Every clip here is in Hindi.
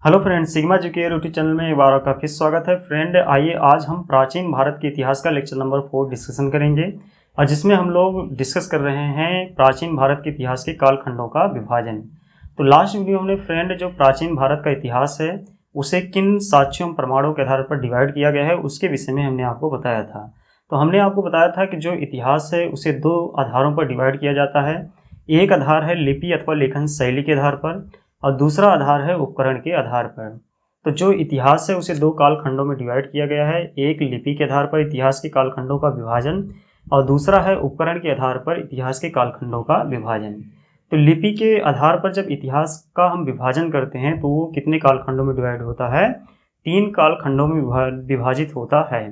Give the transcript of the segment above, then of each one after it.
Hello friend, sigma GK YouTube channel में एक बार आपका फिर स्वागत है। फ्रेंड, आइए आज हम प्राचीन भारत के इतिहास का लेक्चर नंबर 4 डिस्कशन करेंगे और जिसमें हम लोग डिस्कस कर रहे हैं प्राचीन भारत के इतिहास के कालखंडों का विभाजन। तो लास्ट वीडियो हमने फ्रेंड जो प्राचीन भारत का इतिहास है उसे किन साक्ष्यों प्रमाणों के आधार पर डिवाइड किया गया है उसके विषय में हमने आपको बताया था। तो हमने आपको बताया था कि जो इतिहास है उसे दो आधारों पर डिवाइड किया जाता है। एक आधार है लिपि अथवा लेखन शैली के आधार पर और दूसरा आधार है उपकरण के आधार पर। तो जो इतिहास है उसे दो कालखंडों में डिवाइड किया गया है, एक लिपि के आधार पर इतिहास के कालखंडों का विभाजन और दूसरा है उपकरण के आधार पर इतिहास के कालखंडों का विभाजन। तो लिपि के आधार पर जब इतिहास का हम विभाजन करते हैं तो वो कितने कालखंडों में डिवाइड होता है? 3 कालखंडों में विभाजित होता है।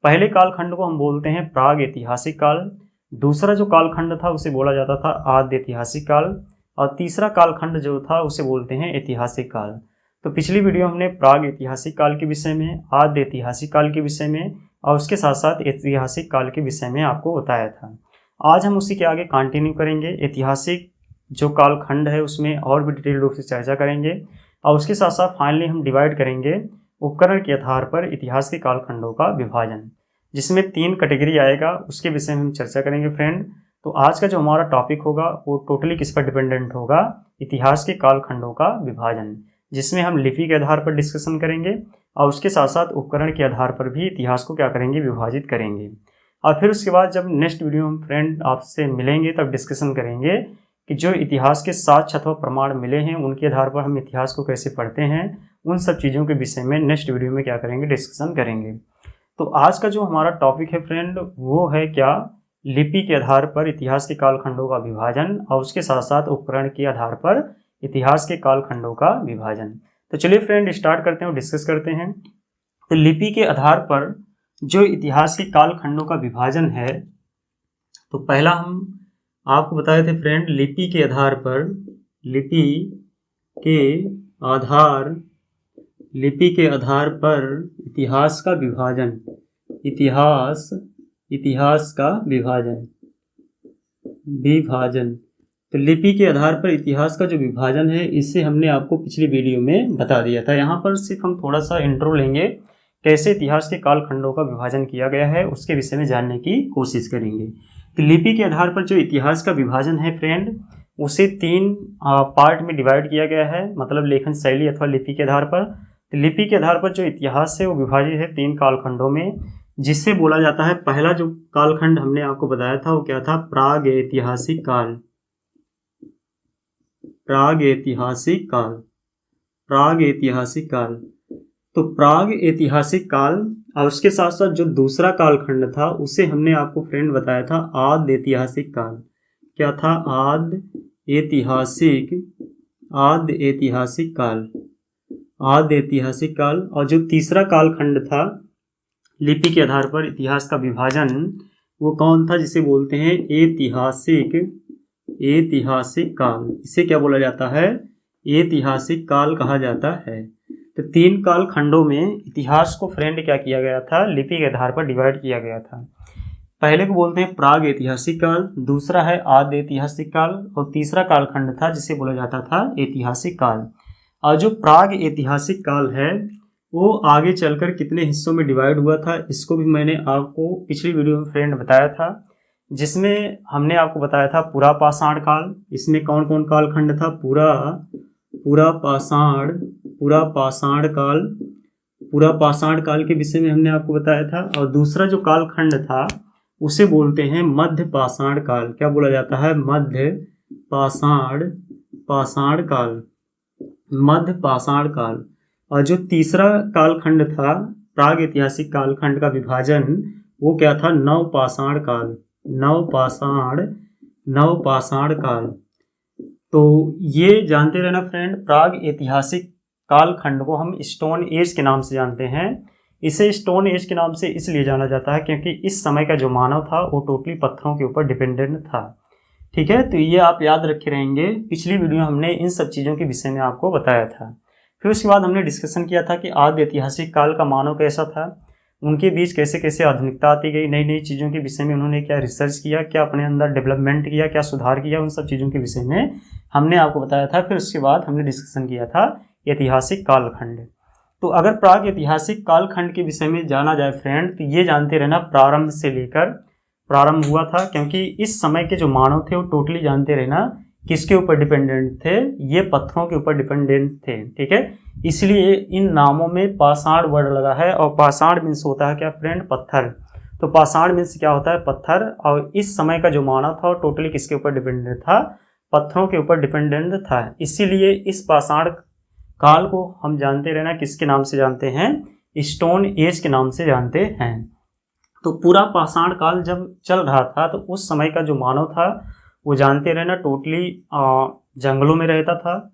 पहले कालखंड को हम बोलते हैं प्राग ऐतिहासिक काल, दूसरा जो कालखंड था उसे बोला जाता था आद्य ऐतिहासिक काल और तीसरा कालखंड जो था उसे बोलते हैं ऐतिहासिक काल। तो पिछली वीडियो हमने प्राग ऐतिहासिक काल के विषय में, आद्य ऐतिहासिक काल के विषय में और उसके साथ साथ ऐतिहासिक काल के विषय में आपको बताया था। आज हम उसी के आगे कंटिन्यू करेंगे। ऐतिहासिक जो कालखंड है उसमें और भी डिटेल रूप से चर्चा करेंगे और उसके साथ साथ फाइनली हम डिवाइड करेंगे उपकरण के आधार पर इतिहास के कालखंडों का विभाजन, जिसमें 3 कैटेगरी आएगा, उसके विषय में हम चर्चा करेंगे फ्रेंड। तो आज का जो हमारा टॉपिक होगा वो टोटली किस पर डिपेंडेंट होगा? इतिहास के कालखंडों का विभाजन, जिसमें हम लिपि के आधार पर डिस्कशन करेंगे और उसके साथ साथ उपकरण के आधार पर भी इतिहास को क्या करेंगे? विभाजित करेंगे। और फिर उसके बाद जब नेक्स्ट वीडियो हम फ्रेंड आपसे मिलेंगे तब डिस्कशन करेंगे कि जो इतिहास के साक्ष्य अथवा प्रमाण मिले हैं उनके आधार पर हम इतिहास को कैसे पढ़ते हैं, उन सब चीज़ों के विषय में नेक्स्ट वीडियो में क्या करेंगे? डिस्कशन करेंगे। तो आज का जो हमारा टॉपिक है फ्रेंड वो है क्या? लिपि के आधार पर इतिहास के कालखंडों का विभाजन और उसके साथ साथ उपकरण के आधार पर इतिहास के कालखंडों का विभाजन। तो चलिए फ्रेंड स्टार्ट करते हैं और डिस्कस करते हैं। तो लिपि के आधार पर जो इतिहास के कालखंडों का विभाजन है, तो पहला हम आपको बताए थे फ्रेंड लिपि के आधार पर, लिपि के आधार पर इतिहास का विभाजन, इतिहास का विभाजन। तो लिपि के आधार पर इतिहास का जो विभाजन है इससे हमने आपको पिछली वीडियो में बता दिया था। यहाँ पर सिर्फ हम थोड़ा सा इंट्रो लेंगे, कैसे इतिहास के कालखंडों का विभाजन किया गया है उसके विषय में जानने की कोशिश करेंगे। तो लिपि के आधार पर जो इतिहास का विभाजन है फ्रेंड उसे 3 पार्ट में डिवाइड किया गया है, मतलब लेखन शैली अथवा लिपि के आधार पर। तो लिपि के आधार पर जो इतिहास है वो विभाजित है 3 कालखंडों में, जिससे बोला जाता है पहला जो कालखंड हमने आपको बताया था वो क्या था? प्राग ऐतिहासिक काल। तो प्राग ऐतिहासिक काल और उसके साथ साथ जो दूसरा कालखंड था उसे हमने आपको फ्रेंड बताया था आद्य ऐतिहासिक काल। क्या था? आद्य ऐतिहासिक काल। और जो तीसरा कालखंड था लिपि के आधार पर इतिहास का विभाजन वो कौन था? जिसे बोलते हैं ऐतिहासिक काल। इसे क्या बोला जाता है? ऐतिहासिक काल कहा जाता है। तो 3 कालखंडों में इतिहास को फ्रेंड क्या किया गया था? लिपि के आधार पर डिवाइड किया गया था। पहले को बोलते हैं प्राग ऐतिहासिक काल, दूसरा है आद्य ऐतिहासिक काल और तीसरा कालखंड था जिसे बोला जाता था ऐतिहासिक काल। और जो प्राग ऐतिहासिक काल है वो आगे चलकर कितने हिस्सों में डिवाइड हुआ था इसको भी मैंने आपको पिछली वीडियो में फ्रेंड बताया था, जिसमें हमने आपको बताया था पूरा पाषाण काल। इसमें कौन कौन कालखंड था? पूरा पाषाण काल के विषय में हमने आपको बताया था। और दूसरा जो कालखंड था उसे बोलते हैं मध्य पाषाण काल। क्या बोला जाता है? मध्य पाषाण काल। और जो तीसरा कालखंड था प्राग ऐतिहासिक कालखंड का विभाजन वो क्या था? नवपाषाण काल। तो ये जानते रहना फ्रेंड, प्राग ऐतिहासिक कालखंड को हम स्टोन एज के नाम से जानते हैं। इसे स्टोन एज के नाम से इसलिए जाना जाता है क्योंकि इस समय का जो मानव था वो टोटली पत्थरों के ऊपर डिपेंडेंट था। ठीक है, तो ये आप याद रखे रहेंगे। पिछली वीडियो हमने इन सब चीज़ों के विषय में आपको बताया था। फिर उसके बाद हमने डिस्कशन किया था कि आद्य ऐतिहासिक काल का मानव कैसा था, उनके बीच कैसे कैसे आधुनिकता आती गई, नई नई चीज़ों के विषय में उन्होंने क्या रिसर्च किया, क्या अपने अंदर डेवलपमेंट किया, क्या सुधार किया, उन सब चीज़ों के विषय में हमने आपको बताया था। फिर उसके बाद हमने डिस्कशन किया था ऐतिहासिक कालखंड। तो अगर प्राग ऐतिहासिक कालखंड के विषय में जाना जाए फ्रेंड, तो ये जानते रहना प्रारंभ से लेकर प्रारंभ हुआ था, क्योंकि इस समय के जो मानव थे वो टोटली जानते रहना किसके ऊपर डिपेंडेंट थे, ये पत्थरों के ऊपर डिपेंडेंट थे। ठीक है, इसलिए इन नामों में पाषाण वर्ड लगा है, और पाषाण मीन्स होता है क्या फ्रेंड, पत्थर। तो पाषाण मीन्स क्या होता है, पत्थर। और इस समय का जो मानव था वो टोटली किसके ऊपर डिपेंडेंट था, पत्थरों के ऊपर डिपेंडेंट था। इसीलिए इस पाषाण काल को हम जानते रहना किसके नाम से जानते हैं, स्टोन एज के नाम से जानते हैं। तो पूरा पाषाण काल जब चल रहा था तो उस समय का जो मानव था वो जानते रहना टोटली जंगलों में रहता था।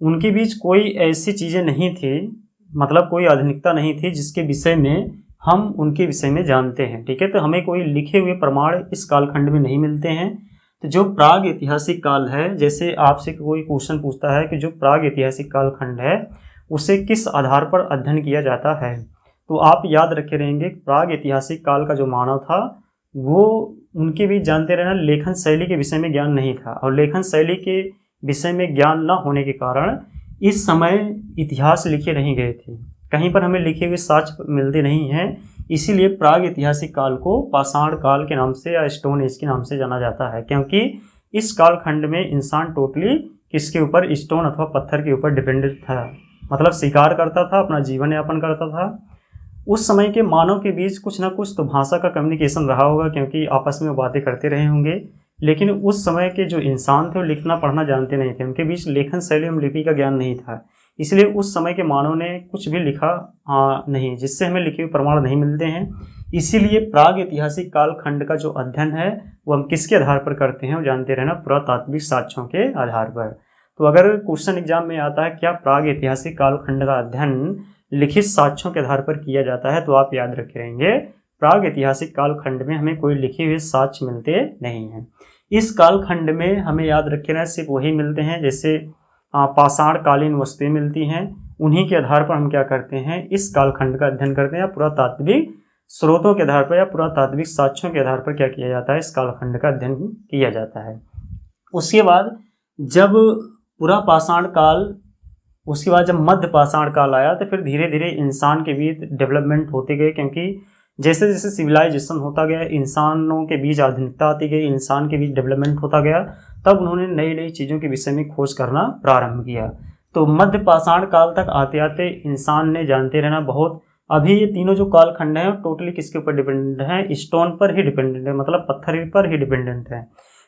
उनके बीच कोई ऐसी चीज़ें नहीं थी, मतलब कोई आधुनिकता नहीं थी जिसके विषय में हम उनके विषय में जानते हैं। ठीक है, तो हमें कोई लिखे हुए प्रमाण इस कालखंड में नहीं मिलते हैं। तो जो प्राग ऐतिहासिक काल है, जैसे आपसे कोई क्वेश्चन पूछता है कि जो प्राग ऐतिहासिक कालखंड है उसे किस आधार पर अध्ययन किया जाता है, तो आप याद रखे रहेंगे प्राग ऐतिहासिक काल का जो मानव था वो उनके भी जानते रहना लेखन शैली के विषय में ज्ञान नहीं था, और लेखन शैली के विषय में ज्ञान न होने के कारण इस समय इतिहास लिखे नहीं गए थे, कहीं पर हमें लिखे हुए साक्ष्य मिलते नहीं हैं। इसीलिए प्राग ऐतिहासिक काल को पाषाण काल के नाम से या स्टोन एज के नाम से जाना जाता है, क्योंकि इस कालखंड में इंसान टोटली किसके ऊपर, स्टोन अथवा पत्थर के ऊपर डिपेंडेंट था, मतलब शिकार करता था, अपना जीवन यापन करता था। उस समय के मानव के बीच कुछ ना कुछ तो भाषा का कम्युनिकेशन रहा होगा, क्योंकि आपस में वो बातें करते रहे होंगे, लेकिन उस समय के जो इंसान थे वो लिखना पढ़ना जानते नहीं थे, उनके बीच लेखन शैली एवं लिपि का ज्ञान नहीं था। इसलिए उस समय के मानव ने कुछ भी लिखा नहीं, जिससे हमें लिखे हुए प्रमाण नहीं मिलते हैं। इसीलिए प्राग ऐतिहासिक कालखंड का जो अध्ययन है वो हम किसके आधार पर करते हैं, वो जानते रहना पुरातात्विक साक्ष्यों के आधार पर। तो अगर क्वेश्चन एग्जाम में आता है क्या प्राग ऐतिहासिक कालखंड का अध्ययन लिखित साक्ष्यों के आधार पर किया जाता है, तो आप याद रखे रहेंगे प्राग ऐतिहासिक कालखंड में हमें कोई लिखे हुए साक्ष्य मिलते नहीं हैं। इस कालखंड में हमें याद रखे रहना सिर्फ वही मिलते हैं जैसे पाषाण कालीन वस्तुएं मिलती हैं, उन्हीं के आधार पर हम क्या करते हैं, इस कालखंड का अध्ययन करते हैं, या पुरातात्विक स्रोतों के आधार पर या पुरातात्विक साक्ष्यों के आधार पर क्या किया जाता है, इस कालखंड का अध्ययन किया जाता है। उसके बाद जब पूरा पाषाण काल, उसके बाद जब मध्य पाषाण काल आया तो फिर धीरे धीरे इंसान के बीच डेवलपमेंट होते गए, क्योंकि जैसे जैसे सिविलाइजेशन होता गया, इंसानों के बीच आधुनिकता आती गई, इंसान के बीच डेवलपमेंट होता गया, तब उन्होंने नई नई चीज़ों के विषय में खोज करना प्रारंभ किया। तो मध्य पाषाण काल तक आते आते इंसान ने जानते रहना बहुत, अभी ये तीनों जो कालखंड हैं टोटली किसके ऊपर डिपेंडेंट हैं, स्टोन पर ही डिपेंडेंट है, मतलब पत्थर पर ही डिपेंडेंट है।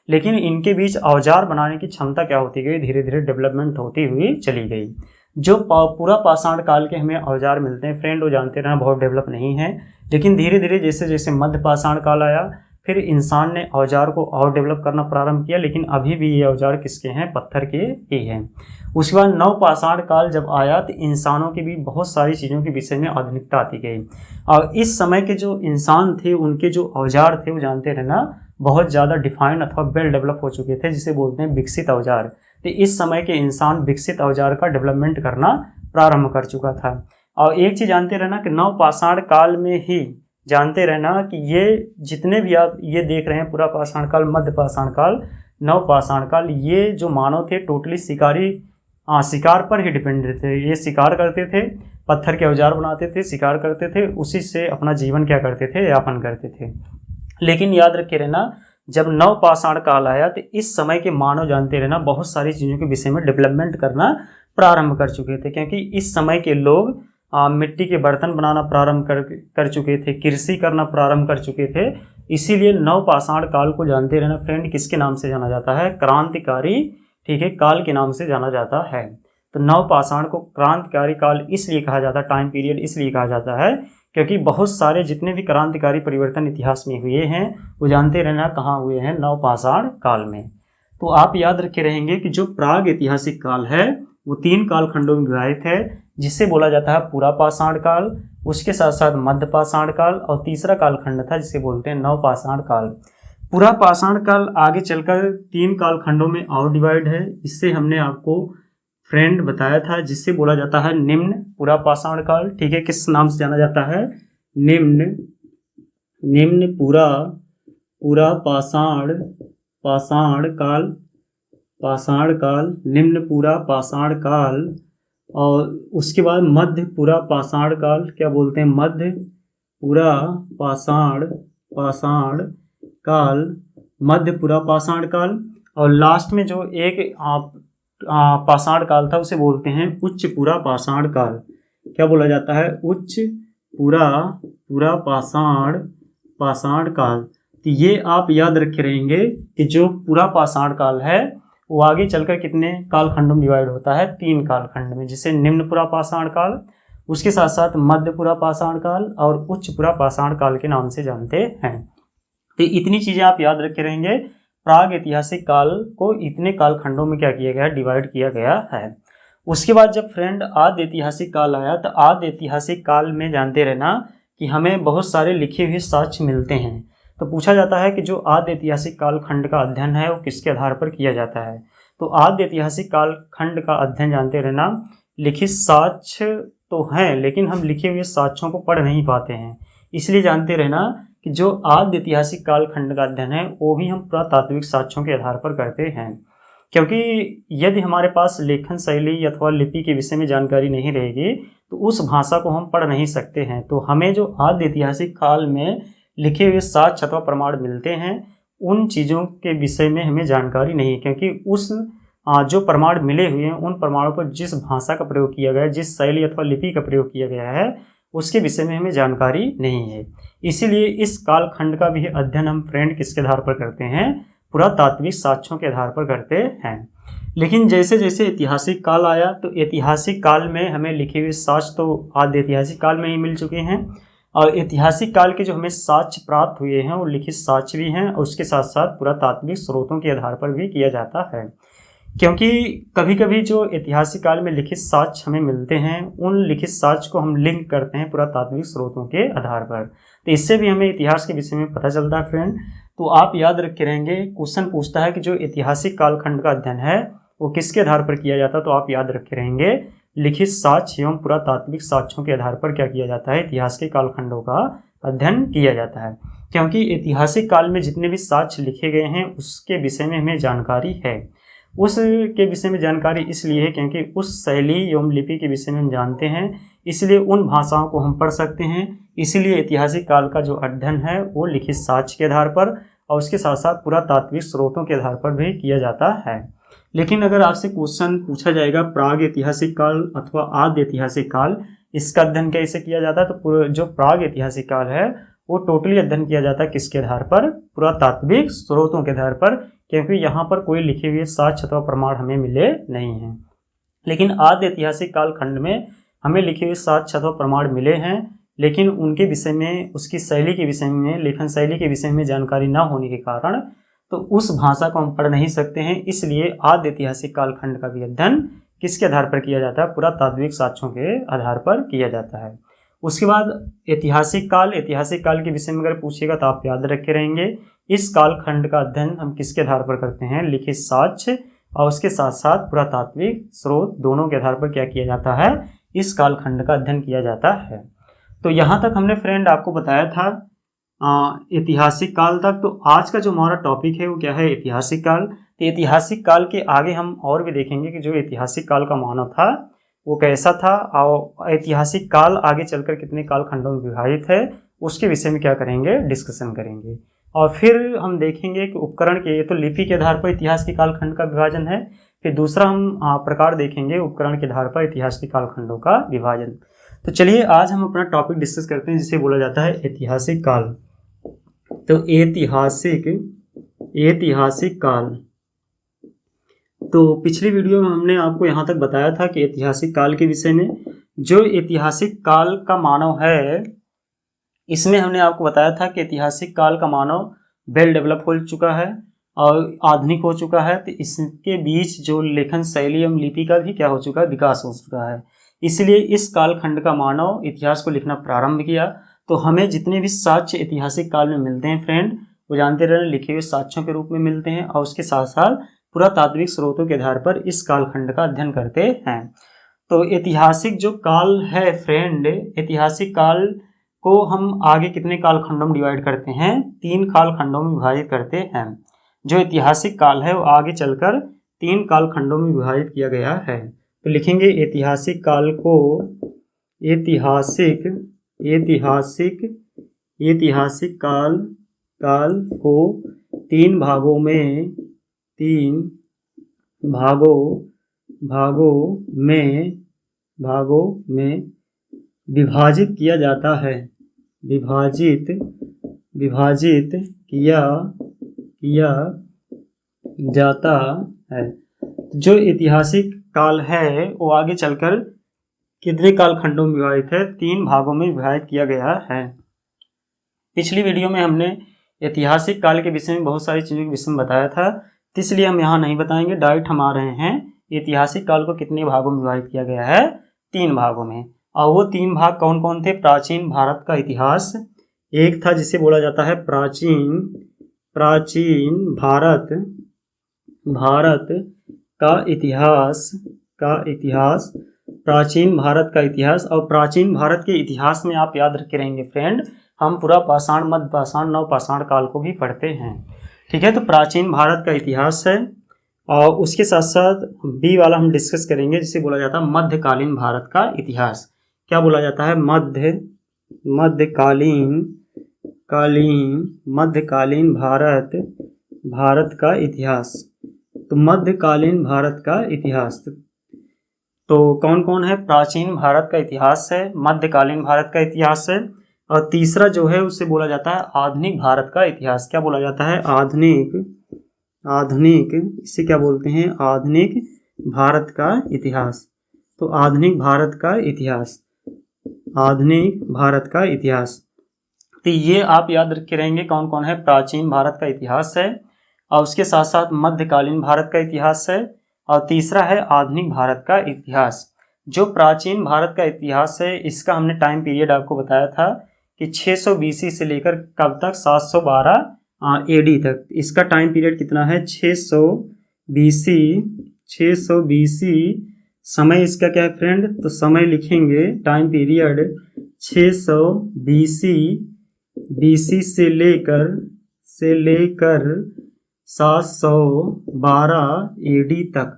लेकिन इनके बीच औजार बनाने की क्षमता क्या होती गई, धीरे धीरे डेवलपमेंट होती हुई चली गई। जो पूरा पाषाण काल के हमें औजार मिलते हैं फ्रेंड, वो जानते रहना बहुत डेवलप नहीं है, लेकिन धीरे धीरे जैसे जैसे मध्य पाषाण काल आया फिर इंसान ने औजार को और डेवलप करना प्रारंभ किया, लेकिन अभी भी ये औजार किसके हैं, पत्थर के ही हैं। उसके बाद नव पाषाण काल जब आया तो इंसानों के भी बहुत सारी चीज़ों के विषय में आधुनिकता आती गई, और इस समय के जो इंसान थे उनके जो औजार थे वो जानते रहना बहुत ज़्यादा डिफाइंड अथवा वेल डेवलप हो चुके थे, जिसे बोलते हैं विकसित औजार। तो इस समय के इंसान विकसित औजार का डेवलपमेंट करना प्रारंभ कर चुका था। और एक चीज़ जानते रहना कि नव पाषाण काल में ही जानते रहना कि ये जितने भी आप ये देख रहे हैं पूरा पाषाण काल, मध्य पाषाण काल, नव पाषाण काल, ये जो मानव थे टोटली शिकार पर ही डिपेंडेंट थे। ये शिकार करते थे, पत्थर के औजार बनाते थे, शिकार करते थे, उसी से अपना जीवन क्या करते थे, यापन करते थे। लेकिन याद रखे रहना जब नव पाषाण काल आया तो इस समय के मानव जानते रहना बहुत सारी चीज़ों के विषय में डेवलपमेंट करना प्रारंभ कर चुके थे, क्योंकि इस समय के लोग मिट्टी के बर्तन बनाना प्रारंभ कर चुके थे, कृषि करना प्रारंभ कर चुके थे। इसीलिए नव पाषाण काल को जानते रहना फ्रेंड किसके नाम से जाना जाता है, क्रांतिकारी, ठीक है, काल के नाम से जाना जाता है। तो नव पाषाण को क्रांतिकारी काल इसलिए कहा जाता है, टाइम पीरियड इसलिए कहा जाता है क्योंकि बहुत सारे जितने भी क्रांतिकारी परिवर्तन इतिहास में हुए हैं वो जानते रहना कहाँ हुए हैं, नव पाषाण काल में। तो आप याद रखे रहेंगे कि जो प्राग ऐतिहासिक काल है वो 3 कालखंडों में विभाजित है, जिससे बोला जाता है पूरा पाषाण काल, उसके साथ साथ मध्य पाषाण काल, और तीसरा कालखंड था जिसे बोलते हैं नव पाषाण काल। पूरा पाषाण काल आगे चलकर 3 कालखंडों में और डिवाइड है, इससे हमने आपको फ्रेंड बताया था, जिससे बोला जाता है निम्न पूरा पाषाण काल, ठीक है, किस नाम से जाना जाता है, निम्न पूरा पाषाण काल, निम्न पूरा पाषाण काल, और उसके बाद मध्य पुरा पाषाण काल, क्या बोलते हैं, मध्य पुरा पाषाण काल, मध्य पुरा पाषाण काल। और लास्ट में जो एक पाषाण काल था उसे बोलते हैं उच्च पुरा पाषाण काल। क्या बोला जाता है, उच्च पुरा पाषाण काल। तो ये आप याद रखे रहेंगे कि जो पूरा पाषाण काल है वो आगे चलकर कितने कालखंडों में डिवाइड होता है, 3 कालखंड में, जिसे निम्न पुरा पाषाण काल, उसके साथ साथ मध्य पुरा पाषाण काल और उच्च पुरा पाषाण काल के नाम से जानते हैं। तो इतनी चीजें आप याद रखे रहेंगे। प्राग ऐतिहासिक काल को इतने कालखंडों में क्या किया गया, डिवाइड किया गया है। उसके बाद जब फ्रेंड आद्य ऐतिहासिक काल आया, तो आद्य ऐतिहासिक काल में जानते रहना कि हमें बहुत सारे लिखे हुए साक्ष्य मिलते हैं। तो पूछा जाता है कि जो आद्य ऐतिहासिक काल खंड का अध्ययन है वो किसके आधार पर किया जाता है। तो आद्य ऐतिहासिक काल खंड का अध्ययन जानते रहना, लिखित साक्ष्य तो हैं लेकिन हम लिखे हुए साक्ष्यों को पढ़ नहीं पाते हैं, इसलिए जानते रहना कि जो आद्य ऐतिहासिक काल खंड का अध्ययन है वो भी हम पुरातात्विक साक्ष्यों के आधार पर करते हैं। क्योंकि यदि हमारे पास लेखन शैली अथवा लिपि के विषय में जानकारी नहीं रहेगी तो उस भाषा को हम पढ़ नहीं सकते हैं। तो हमें जो आद्य ऐतिहासिक काल में लिखे हुए साक्ष्य अथवा प्रमाण मिलते हैं उन चीज़ों के विषय में हमें जानकारी नहीं है, क्योंकि उस जो प्रमाण मिले हुए हैं उन प्रमाणों पर जिस भाषा का प्रयोग किया गया है, जिस शैली अथवा लिपि का प्रयोग किया गया है उसके विषय में हमें जानकारी नहीं है। इसीलिए इस कालखंड का भी अध्ययन हम फ्रेंड किसके आधार पर करते हैं, पुरातात्विक साक्ष्यों के आधार पर करते हैं। लेकिन जैसे जैसे ऐतिहासिक काल आया तो ऐतिहासिक काल में हमें लिखे हुए साक्ष्य तो आद्य ऐतिहासिक काल में ही मिल चुके हैं, और ऐतिहासिक काल के जो हमें साक्ष्य प्राप्त हुए हैं वो लिखित साक्ष्य भी हैं और उसके साथ साथ पुरातात्विक स्रोतों के आधार पर भी किया जाता है। क्योंकि कभी कभी जो ऐतिहासिक काल में लिखित साक्ष्य हमें मिलते हैं उन लिखित साक्ष्य को हम लिंक करते हैं पुरातात्विक स्रोतों के आधार पर, तो इससे भी हमें इतिहास के विषय में पता चलता है फ्रेंड। तो आप याद रखे रहेंगे, क्वेश्चन पूछता है कि जो ऐतिहासिक कालखंड का अध्ययन है वो किसके आधार पर किया जाता है, तो आप याद रखे रहेंगे लिखित साक्ष्य एवं पुरातात्विक साक्ष्यों के आधार पर क्या किया जाता है, इतिहास के कालखंडों का अध्ययन किया जाता है। क्योंकि ऐतिहासिक काल में जितने भी साक्ष्य लिखे गए हैं उसके विषय में हमें जानकारी है। उसके विषय में जानकारी इसलिए है क्योंकि उस शैली एवं लिपि के विषय में हम जानते हैं, इसलिए उन भाषाओं को हम पढ़ सकते हैं। इसीलिए ऐतिहासिक काल का जो अध्ययन है वो लिखित साक्ष्य के आधार पर और उसके साथ साथ पुरातात्विक स्रोतों के आधार पर भी किया जाता है। लेकिन अगर आपसे क्वेश्चन पूछा जाएगा प्राग ऐतिहासिक काल अथवा आद्य ऐतिहासिक काल, इसका अध्ययन कैसे किया जाता है, तो जो प्राग ऐतिहासिक काल है वो टोटली अध्ययन किया जाता है किसके आधार पर, पुरातात्विक स्रोतों के आधार पर, क्योंकि यहाँ पर कोई लिखे हुए साक्ष्य अथवा प्रमाण हमें मिले नहीं हैं। लेकिन आद्य ऐतिहासिक काल खंड में हमें लिखे हुए साक्ष्य अथवा प्रमाण मिले हैं, लेकिन उनके विषय में, उसकी शैली के विषय में, लेखन शैली के विषय में जानकारी न होने के कारण तो उस भाषा को हम पढ़ नहीं सकते हैं। इसलिए आद्य ऐतिहासिक कालखंड का भी अध्ययन किसके आधार पर किया जाता है, पुरातात्विक साक्ष्यों के आधार पर किया जाता है। उसके बाद ऐतिहासिक काल के विषय में अगर पूछेगा तो आप याद रखे रहेंगे, इस कालखंड का अध्ययन हम किसके आधार पर करते हैं, लिखित साक्ष्य और उसके साथ साथ पुरातात्विक स्रोत दोनों के आधार पर क्या किया जाता है, इस कालखंड का अध्ययन किया जाता है। तो यहाँ तक हमने फ्रेंड आपको बताया था ऐतिहासिक काल तक। तो आज का जो हमारा टॉपिक है वो क्या है, ऐतिहासिक काल। तो ऐतिहासिक काल के आगे हम और भी देखेंगे कि जो ऐतिहासिक काल का मानव था वो कैसा था और ऐतिहासिक काल आगे चलकर कितने कालखंडों में विभाजित है उसके विषय में क्या करेंगे, डिस्कशन करेंगे। और फिर हम देखेंगे कि उपकरण के, ये तो लिपि के आधार पर इतिहास के कालखंड का विभाजन है। फिर दूसरा हम प्रकार देखेंगे उपकरण के आधार पर इतिहास के कालखंडों का विभाजन। तो चलिए आज हम अपना टॉपिक डिस्कस करते हैं जिसे बोला जाता है ऐतिहासिक काल। तो ऐतिहासिक काल, तो पिछली वीडियो में हमने आपको यहाँ तक बताया था कि ऐतिहासिक काल के विषय में। जो ऐतिहासिक काल का मानव है इसमें हमने आपको बताया था कि ऐतिहासिक काल का मानव वेल डेवलप हो चुका है और आधुनिक हो चुका है। तो इसके बीच जो लेखन शैली एवं लिपि का भी क्या हो चुका है, विकास हो चुका है। इसलिए इस कालखंड का मानव इतिहास को लिखना प्रारंभ किया। तो हमें जितने भी साक्ष्य ऐतिहासिक काल में मिलते हैं फ्रेंड, वो जानते रहे लिखे हुए साक्ष्यों के रूप में मिलते हैं और उसके साथ साथ पुरातात्विक स्रोतों के आधार पर इस कालखंड का अध्ययन करते हैं। तो ऐतिहासिक जो काल है फ्रेंड, ऐतिहासिक काल को हम आगे कितने कालखंडों में डिवाइड करते हैं, 3 कालखंडों में विभाजित करते हैं। जो ऐतिहासिक काल है वो आगे चलकर 3 कालखंडों में विभाजित किया गया है। तो लिखेंगे ऐतिहासिक काल को ऐतिहासिक ऐतिहासिक ऐतिहासिक काल को तीन भागों में विभाजित किया जाता है। विभाजित किया जाता है। जो ऐतिहासिक काल है वो आगे चलकर कितने कालखंडों में विभाजित है? 3 भागों में विभाजित किया गया है। पिछली वीडियो में हमने ऐतिहासिक काल के विषय में बहुत सारी चीज़ों के विषय में बताया था, तो इसलिए हम यहाँ नहीं बताएंगे, डायरेक्ट हम आ रहे हैं ऐतिहासिक काल को कितने भागों में विभाजित किया गया है? 3 भागों में। और वो 3 भाग कौन कौन थे? प्राचीन भारत का इतिहास एक था जिसे बोला जाता है प्राचीन भारत का इतिहास प्राचीन भारत का इतिहास। और प्राचीन भारत के इतिहास में आप याद रखे रहेंगे फ्रेंड, हम पूरा पाषाण, मध्य पाषाण, नव पाषाण काल को भी पढ़ते हैं। ठीक है, तो प्राचीन भारत का इतिहास है। और उसके साथ साथ बी वाला हम डिस्कस करेंगे जिसे बोला जाता है मध्यकालीन भारत का इतिहास। क्या बोला जाता है? मध्यकालीन भारत का इतिहास। तो मध्यकालीन भारत का इतिहास तो कौन कौन है? प्राचीन भारत का इतिहास है, मध्यकालीन भारत का इतिहास है, और तीसरा जो है उसे बोला जाता है आधुनिक भारत का इतिहास। क्या बोला जाता है? आधुनिक इसे क्या बोलते हैं? आधुनिक भारत का इतिहास। तो आधुनिक भारत का इतिहास। तो ये आप याद रखे रहेंगे कौन कौन है? प्राचीन भारत का इतिहास है, और उसके साथ साथ मध्यकालीन भारत का इतिहास है, और तीसरा है आधुनिक भारत का इतिहास। जो प्राचीन भारत का इतिहास है इसका हमने टाइम पीरियड आपको बताया था कि 600 BC से लेकर कब तक? 712 AD तक। इसका टाइम पीरियड कितना है? 600 BC। समय इसका क्या है फ्रेंड? तो समय लिखेंगे टाइम पीरियड 600 BC से लेकर 712 AD तक।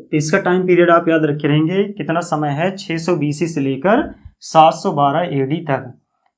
तो इसका टाइम पीरियड आप याद रखे रहेंगे कितना समय है? 600 BC से लेकर 712 AD तक।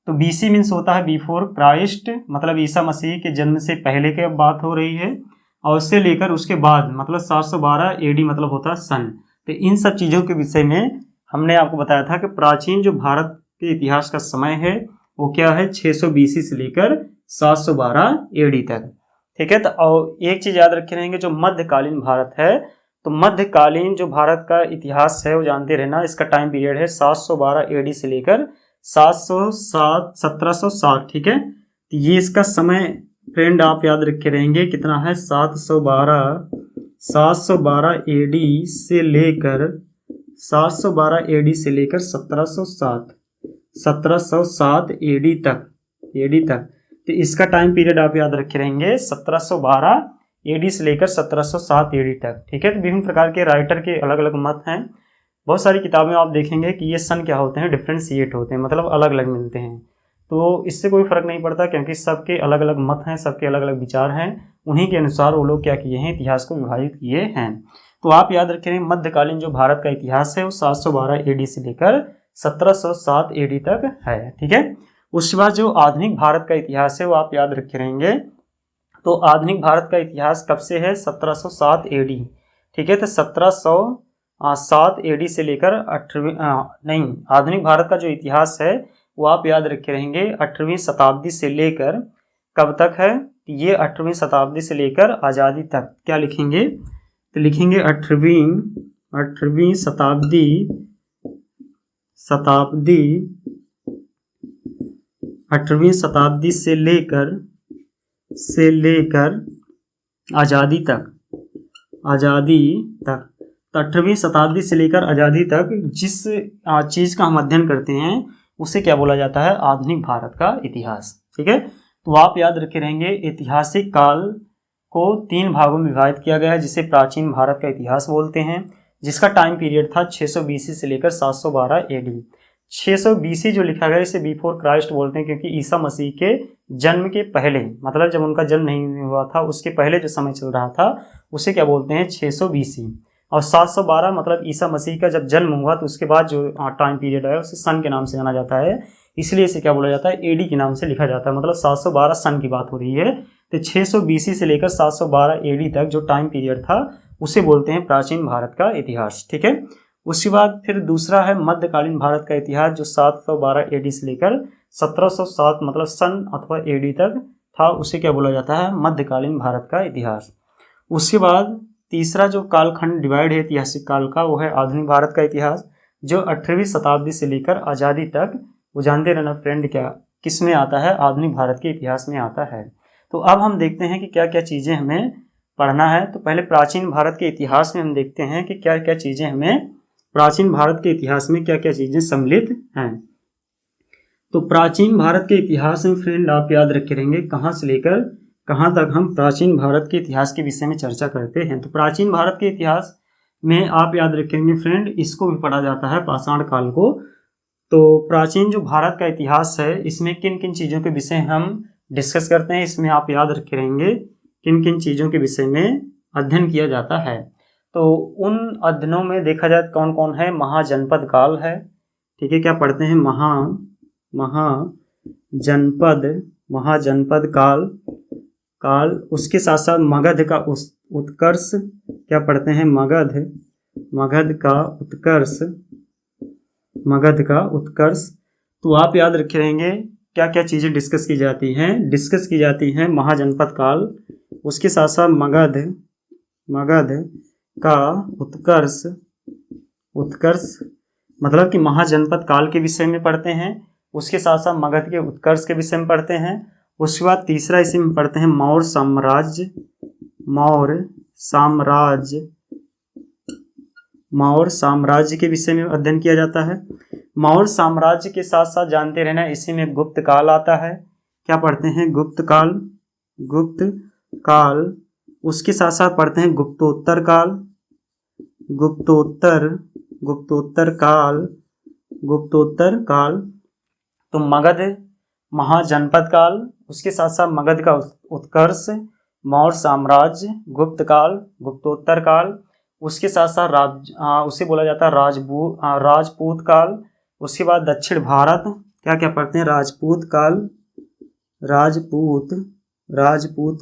तो BC मीन्स होता है बिफोर क्राइस्ट, मतलब ईसा मसीह के जन्म से पहले की बात हो रही है, और उससे लेकर उसके बाद मतलब 712 AD मतलब होता है सन। तो इन सब चीज़ों के विषय में हमने आपको बताया था कि प्राचीन जो भारत के इतिहास का समय है वो क्या है? 600 BC से लेकर 712 AD तक। ठीक है, तो और एक चीज़ याद रखे रहेंगे, जो मध्यकालीन भारत है, तो मध्यकालीन जो भारत का इतिहास है वो जानते रहना, इसका टाइम पीरियड है 712 AD से लेकर 1760। ठीक है, तो ये इसका समय फ्रेंड आप याद रखे रहेंगे कितना है? 712 AD से लेकर 1707 AD तक। तो इसका टाइम पीरियड आप याद रखे रहेंगे 1712 AD से लेकर 1707 AD तक। ठीक है, तो विभिन्न प्रकार के राइटर के अलग अलग मत हैं। बहुत सारी किताबें आप देखेंगे कि ये सन क्या होते हैं? डिफ्रेंशिएट होते हैं, मतलब अलग अलग मिलते हैं। तो इससे कोई फर्क नहीं पड़ता क्योंकि सबके अलग अलग मत हैं, सबके अलग अलग विचार हैं, उन्हीं के अनुसार वो लोग क्या किए हैं? इतिहास को विभाजित किए हैं। तो आप याद रखें मध्यकालीन जो भारत का इतिहास है वो 712 AD से लेकर 1707 AD तक है। ठीक है, उसके बाद जो आधुनिक भारत का इतिहास है वो आप याद रखे रहेंगे। तो आधुनिक भारत का इतिहास कब से है? 1707 AD। ठीक है, तो 1707 AD से लेकर आधुनिक भारत का जो इतिहास है वो आप याद रखे रहेंगे 8वीं शताब्दी से लेकर कब तक है? ये 8वीं शताब्दी से लेकर आज़ादी तक। क्या लिखेंगे? तो लिखेंगे 8वीं शताब्दी 8वीं शताब्दी से लेकर आज़ादी तक। तो 8वीं शताब्दी से लेकर आज़ादी तक जिस चीज़ का हम अध्ययन करते हैं उसे क्या बोला जाता है? आधुनिक भारत का इतिहास। ठीक है, तो आप याद रखे रहेंगे ऐतिहासिक काल को 3 भागों में विभाजित किया गया है जिसे प्राचीन भारत का इतिहास बोलते हैं, जिसका टाइम पीरियड था 600 BC से लेकर 712 AD। 600 BC जो लिखा गया इसे बिफोर क्राइस्ट बोलते हैं क्योंकि ईसा मसीह के जन्म के पहले, मतलब जब उनका जन्म नहीं हुआ था उसके पहले जो समय चल रहा था उसे क्या बोलते हैं? 600 BC। और 712 मतलब ईसा मसीह का जब जन्म हुआ तो उसके बाद जो टाइम पीरियड है उसे सन के नाम से जाना जाता है, इसलिए इसे क्या बोला जाता है, एडी के नाम से लिखा जाता है। मतलब 712 सन की बात हो रही है। तो 600 BC से लेकर 712 एडी तक जो टाइम पीरियड था उसे बोलते हैं प्राचीन भारत का इतिहास। ठीक है, उसके बाद फिर दूसरा है मध्यकालीन भारत का इतिहास, जो 712 एडी से लेकर 1707 मतलब सन अथवा एडी तक था, उसे क्या बोला जाता है, मध्यकालीन भारत का इतिहास। उसके बाद तीसरा जो कालखंड डिवाइड है ऐतिहासिक काल का, वो है आधुनिक भारत का इतिहास, जो 18वीं शताब्दी से लेकर आज़ादी तक। वो जानते रहना फ्रेंड क्या किस में आता है, आधुनिक भारत के इतिहास में आता है। तो अब हम देखते हैं कि क्या क्या चीज़ें हमें पढ़ना है। तो पहले प्राचीन भारत के इतिहास में हम देखते हैं कि क्या क्या चीज़ें हमें प्राचीन भारत के इतिहास में क्या क्या चीज़ें सम्मिलित हैं। तो प्राचीन भारत के इतिहास में फ्रेंड आप याद रखे रहेंगे कहाँ से लेकर कहाँ तक हम प्राचीन भारत के इतिहास के विषय में चर्चा करते हैं। तो प्राचीन भारत के इतिहास में आप याद रखेंगे फ्रेंड, इसको भी पढ़ा जाता है पाषाण काल को। तो प्राचीन जो भारत का इतिहास है इसमें किन किन चीज़ों के विषय हम डिस्कस करते हैं, इसमें आप याद रखे रहेंगे किन किन चीज़ों के विषय में अध्ययन किया जाता है। तो उन अध्ययनों में देखा जाए कौन कौन है, महाजनपद काल है। ठीक है, क्या पढ़ते हैं, महाजनपद काल। उसके साथ साथ मगध का उत्कर्ष, क्या पढ़ते हैं, मगध का उत्कर्ष। तो आप याद रखे रहेंगे क्या क्या चीज़ें डिस्कस की जाती हैं महाजनपद काल, उसके साथ साथ मगध का उत्कर्ष मतलब कि महाजनपद काल के विषय में पढ़ते हैं, उसके साथ साथ मगध के उत्कर्ष के विषय में पढ़ते हैं। उसके बाद तीसरा इसी में पढ़ते हैं मौर्य साम्राज्य के विषय में अध्ययन किया जाता है। मौर्य साम्राज्य के साथ साथ जानते रहना इसी में गुप्त काल आता है। क्या पढ़ते हैं, गुप्त काल। उसके साथ साथ पढ़ते हैं गुप्तोत्तर काल। तो मगध महाजनपद काल, उसके साथ साथ मगध का उत्कर्ष, मौर्य साम्राज्य, गुप्त काल, गुप्तोत्तर काल, उसके साथ साथ उसे बोला जाता है राजपूत काल। उसके बाद दक्षिण भारत, क्या क्या पढ़ते हैं, राजपूत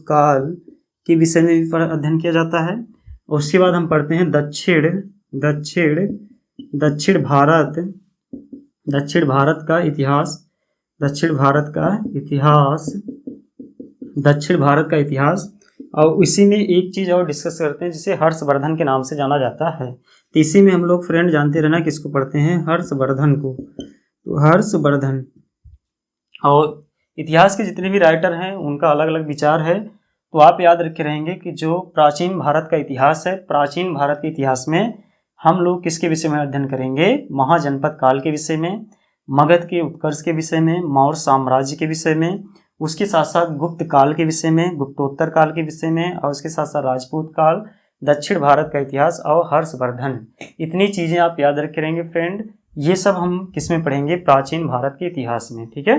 काल के विषय में भी अध्ययन किया जाता है। उसके बाद हम पढ़ते हैं दक्षिण भारत का इतिहास। और इसी में एक चीज़ और डिस्कस करते हैं जिसे हर्षवर्धन के नाम से जाना जाता है। तो इसी में हम लोग फ्रेंड जानते रहना किसको पढ़ते हैं, हर्षवर्धन को। तो हर्षवर्धन, और इतिहास के जितने भी राइटर हैं उनका अलग अलग विचार है। तो आप याद रखे रहेंगे कि जो प्राचीन भारत का इतिहास है, प्राचीन भारत के इतिहास में हम लोग किसके विषय में अध्ययन करेंगे, महाजनपद काल के विषय में, मगध के उत्कर्ष के विषय में, मौर्य साम्राज्य के विषय में, उसके साथ साथ गुप्त काल के विषय में, गुप्तोत्तर काल के विषय में, और उसके साथ साथ राजपूत काल, दक्षिण भारत का इतिहास और हर्षवर्धन। इतनी चीज़ें आप याद रखे रहेंगे फ्रेंड। ये सब हम किस में पढ़ेंगे, प्राचीन भारत के इतिहास में। ठीक है,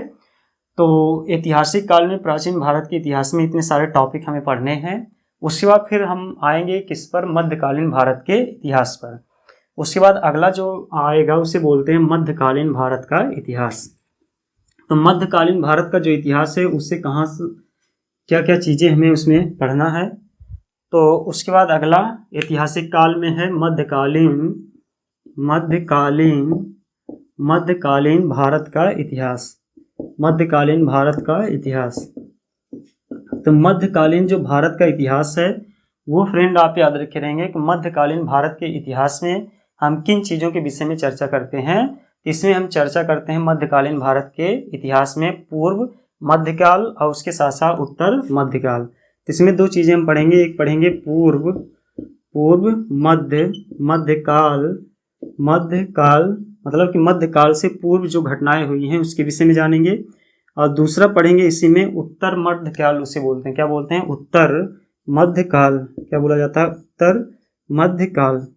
तो ऐतिहासिक काल में प्राचीन भारत के इतिहास में इतने सारे टॉपिक हमें पढ़ने हैं। उसके बाद फिर हम आएंगे किस पर, मध्यकालीन भारत के इतिहास पर। उसके बाद अगला जो आएगा उसे बोलते हैं मध्यकालीन भारत का इतिहास। तो मध्यकालीन भारत का जो इतिहास है उससे कहाँ से क्या क्या चीज़ें हमें उसमें पढ़ना है। तो उसके बाद अगला ऐतिहासिक काल में है मध्यकालीन भारत का इतिहास। तो मध्यकालीन जो भारत का इतिहास है वो फ्रेंड आप याद रखे रहेंगे कि मध्यकालीन भारत के इतिहास में हम किन चीज़ों के विषय में चर्चा करते हैं। इसमें हम चर्चा करते हैं मध्यकालीन भारत के इतिहास में पूर्व मध्यकाल और उसके साथ साथ उत्तर मध्यकाल। इसमें दो चीज़ें हम पढ़ेंगे, एक पढ़ेंगे पूर्व मध्यकाल मतलब कि मध्यकाल से पूर्व जो घटनाएं हुई हैं उसके विषय में जानेंगे, और दूसरा पढ़ेंगे इसी में उत्तर मध्यकाल, उसे बोलते हैं, क्या बोलते हैं, उत्तर मध्यकाल। क्या बोला जाता है, उत्तर मध्यकाल।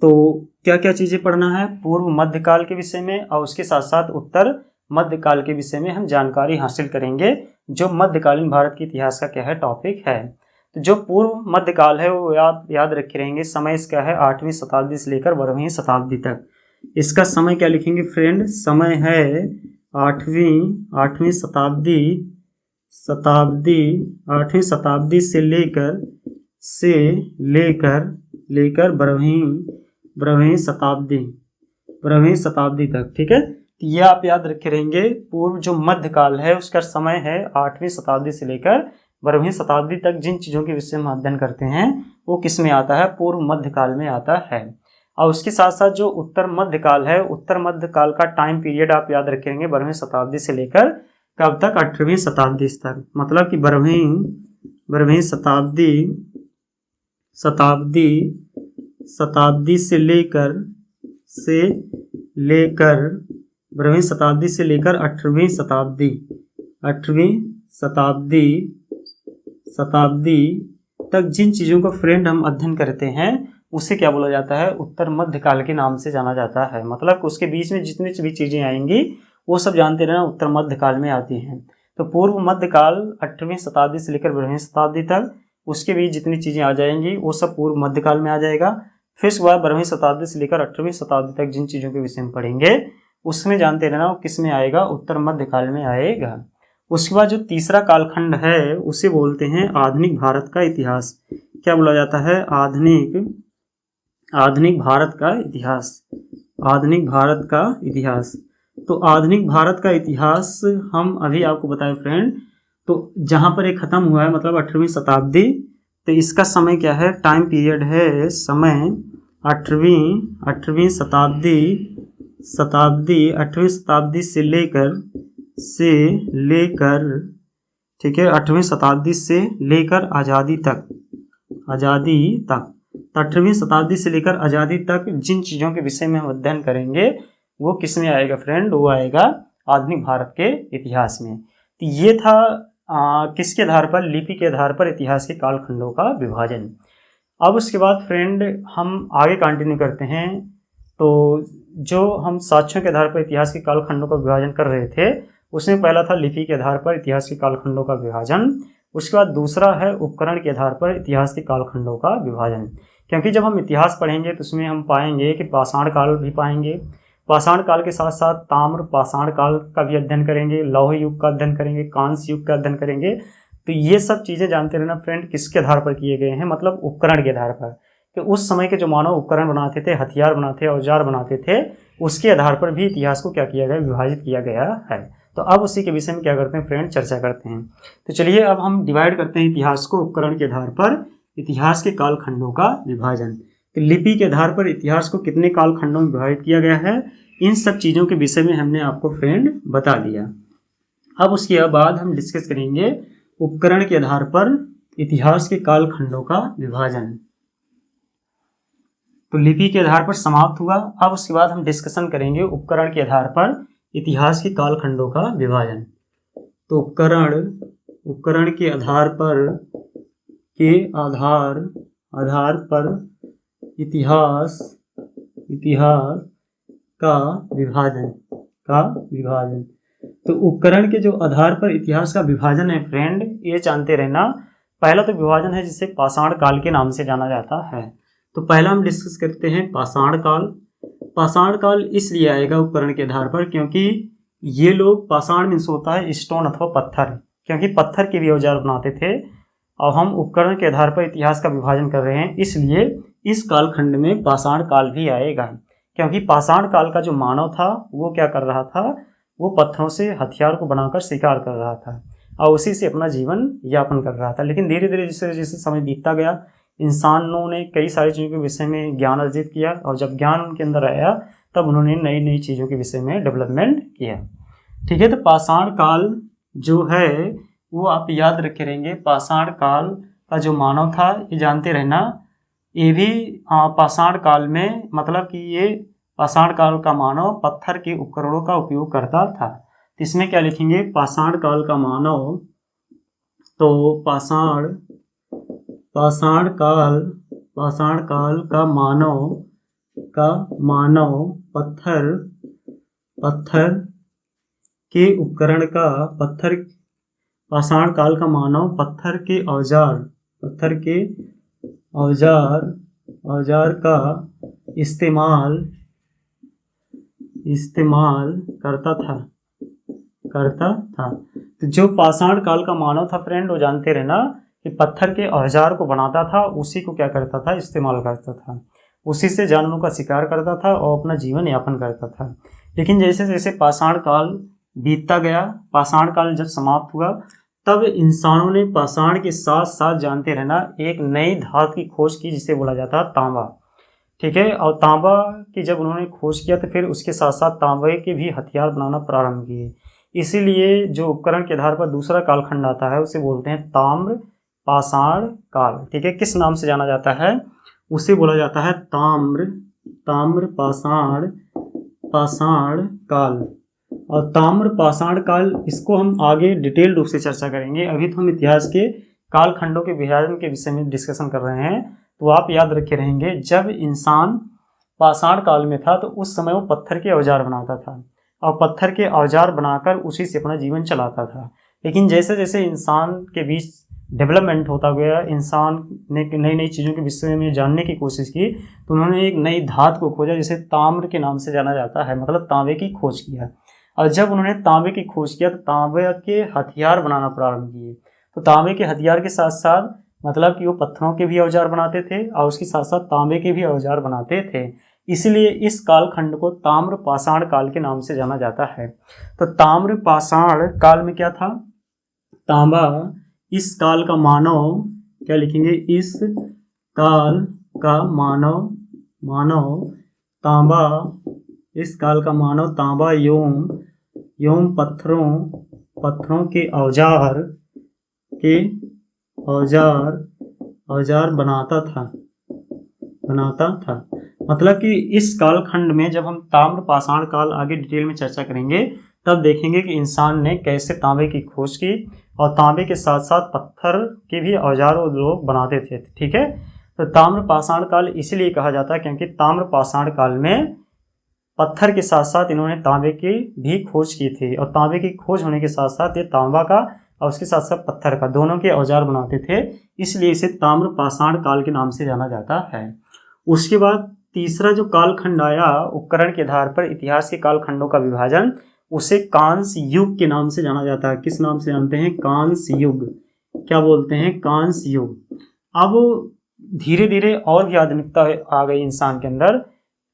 तो क्या क्या चीज़ें पढ़ना है, पूर्व मध्यकाल के विषय में और उसके साथ साथ उत्तर मध्यकाल के विषय में हम जानकारी हासिल करेंगे, जो मध्यकालीन भारत के इतिहास का क्या है, टॉपिक है। तो जो पूर्व मध्यकाल है वो याद रखे रहेंगे। समय इसका है 8वीं शताब्दी से लेकर 12वीं शताब्दी तक। इसका समय क्या लिखेंगे फ्रेंड, समय है 8वीं शताब्दी से लेकर 12वीं शताब्दी तक। ठीक है, तो ये आप याद रखे रहेंगे। पूर्व जो मध्यकाल है उसका समय है 8वीं शताब्दी से लेकर 12वीं शताब्दी तक। जिन चीज़ों के विषय में अध्ययन करते हैं वो किस में आता है, पूर्व मध्यकाल में आता है। और उसके साथ साथ जो उत्तर मध्यकाल है, उत्तर मध्यकाल का टाइम पीरियड आप याद रखेंगे 12वीं शताब्दी से लेकर कब तक, 18वीं शताब्दी तक। मतलब कि 12वीं शताब्दी से लेकर 18वीं शताब्दी तक जिन चीज़ों का फ्रेंड हम अध्ययन करते हैं उसे क्या बोला जाता है, उत्तर मध्यकाल के नाम से जाना जाता है। मतलब उसके बीच में जितनी भी चीज़ें आएंगी वो सब जानते रहना उत्तर मध्यकाल में आती हैं। तो पूर्व मध्यकाल 8वीं शताब्दी से लेकर 12वीं शताब्दी तक, उसके बीच जितनी चीज़ें आ जाएंगी वो सब पूर्व मध्यकाल में आ जाएगा। फिर उसके बाद 12वीं शताब्दी से लेकर 18वीं शताब्दी तक जिन चीज़ों के विषय में पढ़ेंगे उसमें जानते रहना वो किस में आएगा, उत्तर मध्यकाल में आएगा। उसके बाद जो तीसरा कालखंड है उसे बोलते हैं आधुनिक भारत का इतिहास। क्या बोला जाता है, आधुनिक भारत का इतिहास। तो आधुनिक भारत का इतिहास हम अभी आपको बताएं फ्रेंड, तो जहाँ पर ये खत्म हुआ है मतलब 18वीं शताब्दी, तो इसका समय क्या है, टाइम पीरियड है समय 8वीं शताब्दी से लेकर ठीक है, 8वीं शताब्दी से लेकर आज़ादी तक। तो 18वीं शताब्दी से लेकर आज़ादी तक जिन चीज़ों के विषय में हम अध्ययन करेंगे वो किस में आएगा फ्रेंड, वो आएगा आधुनिक भारत के इतिहास में। तो ये था किसके आधार पर, लिपि के आधार पर इतिहास के कालखंडों का विभाजन। अब उसके बाद फ्रेंड हम आगे कंटिन्यू करते हैं। तो जो हम साक्ष्यों के आधार पर इतिहास के कालखंडों का विभाजन कर रहे थे उसमें पहला था लिपि के आधार पर इतिहास के कालखंडों का विभाजन। उसके बाद दूसरा है उपकरण के आधार पर इतिहास के कालखंडों का विभाजन। क्योंकि जब हम इतिहास पढ़ेंगे तो उसमें हम पाएंगे कि पाषाण काल भी पाएंगे, पाषाण काल के साथ साथ ताम्र पाषाण काल का भी अध्ययन करेंगे, लौह युग का अध्ययन करेंगे, कांस्य युग का अध्ययन करेंगे। तो ये सब चीज़ें जानते रहना फ्रेंड किसके आधार पर किए गए हैं, मतलब उपकरण के आधार पर। कि उस समय के जो मानव उपकरण बनाते थे, हथियार बनाते, औजार बनाते थे, उसके आधार पर भी इतिहास को क्या किया गया, विभाजित किया गया है। तो अब उसी के विषय में क्या करते हैं फ्रेंड, चर्चा करते हैं। तो चलिए अब हम डिवाइड करते हैं इतिहास को उपकरण के आधार पर इतिहास के कालखंडों का विभाजन। तो लिपि के आधार पर इतिहास को कितने कालखंडों में विभाजित किया गया है, इन सब चीज़ों के विषय में हमने आपको फ्रेंड बता दिया। अब उसके बाद हम डिस्कस करेंगे उपकरण के आधार पर इतिहास के कालखंडों का विभाजन। तो लिपि के आधार पर समाप्त हुआ। अब उसके बाद हम डिस्कशन करेंगे उपकरण के आधार पर इतिहास के कालखंडों का विभाजन। तो उपकरण के आधार पर इतिहास का विभाजन। तो उपकरण के जो आधार पर इतिहास का विभाजन है फ्रेंड, ये जानते रहना। पहला तो विभाजन है जिसे पाषाण काल के नाम से जाना जाता है। तो पहला हम डिस्कस करते हैं पाषाण काल। पाषाण काल इसलिए आएगा उपकरण के आधार पर क्योंकि ये लोग, पाषाण मीन्स होता है स्टोन अथवा पत्थर, क्योंकि पत्थर के भी औजार बनाते थे। और हम उपकरण के आधार पर इतिहास का विभाजन कर रहे हैं, इसलिए इस कालखंड में पाषाण काल भी आएगा। क्योंकि पाषाण काल का जो मानव था वो क्या कर रहा था, वो पत्थरों से हथियार को बनाकर शिकार कर रहा था और उसी से अपना जीवन यापन कर रहा था। लेकिन धीरे धीरे जैसे जैसे समय बीतता गया, इंसानों ने कई सारी चीज़ों के विषय में ज्ञान अर्जित किया और जब ज्ञान उनके अंदर आया तब उन्होंने नई नई चीज़ों के विषय में डेवलपमेंट किया। ठीक है, तो पाषाण काल जो है वो आप याद रखे रहेंगे। पाषाण काल का जो मानव था, ये जानते रहना, ये भी पाषाण काल में, मतलब कि ये पाषाण काल का मानव पत्थर के उपकरणों का उपयोग करता था। तो इसमें क्या लिखेंगे, पाषाण काल का मानव, तो पाषाण काल का मानव पत्थर के उपकरण का, पाषाण काल का मानव पत्थर के औजार पत्थर के औजार का इस्तेमाल करता था। तो जो पाषाण काल का मानव था फ्रेंड, वो जानते रहे ना कि पत्थर के औजार को बनाता था, उसी को क्या करता था, इस्तेमाल करता था, उसी से जानवरों का शिकार करता था और अपना जीवन यापन करता था। लेकिन जैसे जैसे पाषाण काल बीतता गया, पाषाण काल जब समाप्त हुआ, तब इंसानों ने पाषाण के साथ साथ जानते रहना एक नई धातु की खोज की जिसे बोला जाता है तांबा। ठीक है, और तांबा की जब उन्होंने खोज किया तो फिर उसके साथ साथ तांबे के भी हथियार बनाना प्रारंभ किए। इसीलिए जो उपकरण के आधार पर दूसरा कालखंड आता है उसे बोलते हैं ताम्र पाषाण काल। ठीक है, किस नाम से जाना जाता है, उसे बोला जाता है ताम्र पाषाण काल। और ताम्र पाषाण काल, इसको हम आगे डिटेल रूप से चर्चा करेंगे। अभी तो हम इतिहास के कालखंडों के विभाजन के विषय में डिस्कशन कर रहे हैं, तो आप याद रखे रहेंगे जब इंसान पाषाण काल में था तो उस समय वो पत्थर के औजार बनाता था और पत्थर के औजार बनाकर उसी से अपना जीवन चलाता था। लेकिन जैसे जैसे इंसान के बीच डेवलपमेंट होता गया, इंसान ने नई नई चीज़ों के विषय में जानने की कोशिश की, तो उन्होंने एक नई धातु को खोजा जिसे ताम्र के नाम से जाना जाता है, मतलब तांबे की खोज किया। और जब उन्होंने तांबे की खोज किया तो तांबे के हथियार बनाना प्रारंभ किए। तो तांबे के हथियार के साथ साथ मतलब कि वो पत्थरों के भी औजार बनाते थे और उसके साथ साथ तांबे के भी औजार बनाते थे। इसलिए इस कालखंड को ताम्र पाषाण काल के नाम से जाना जाता है। तो ताम्र पाषाण काल में क्या था, तांबा। इस काल का मानव क्या लिखेंगे, इस काल का मानव तांबा, इस काल का मानव तांबा एवं पत्थरों के औजार बनाता था। मतलब कि इस कालखंड में जब हम ताम्र पाषाण काल आगे डिटेल में चर्चा करेंगे तब देखेंगे कि इंसान ने कैसे तांबे की खोज की और तांबे के साथ साथ पत्थर के भी औजार वो लोग बनाते थे। ठीक है, तो ताम्र पाषाण काल इसलिए कहा जाता है क्योंकि ताम्र पाषाण काल में पत्थर के साथ साथ इन्होंने तांबे की भी खोज की थी और तांबे की खोज होने के साथ साथ ये तांबा का और उसके साथ साथ पत्थर का दोनों के औजार बनाते थे, इसलिए इसे ताम्र पाषाण काल के नाम से जाना जाता है। उसके बाद तीसरा जो कालखंड आया उपकरण के आधार पर इतिहास के कालखंडों का विभाजन, उसे कांस्य युग के नाम से जाना जाता है। किस नाम से जानते हैं, कांस्य युग। क्या बोलते हैं, कांस्य युग। अब धीरे धीरे और भी आधुनिकता आ गई इंसान के अंदर,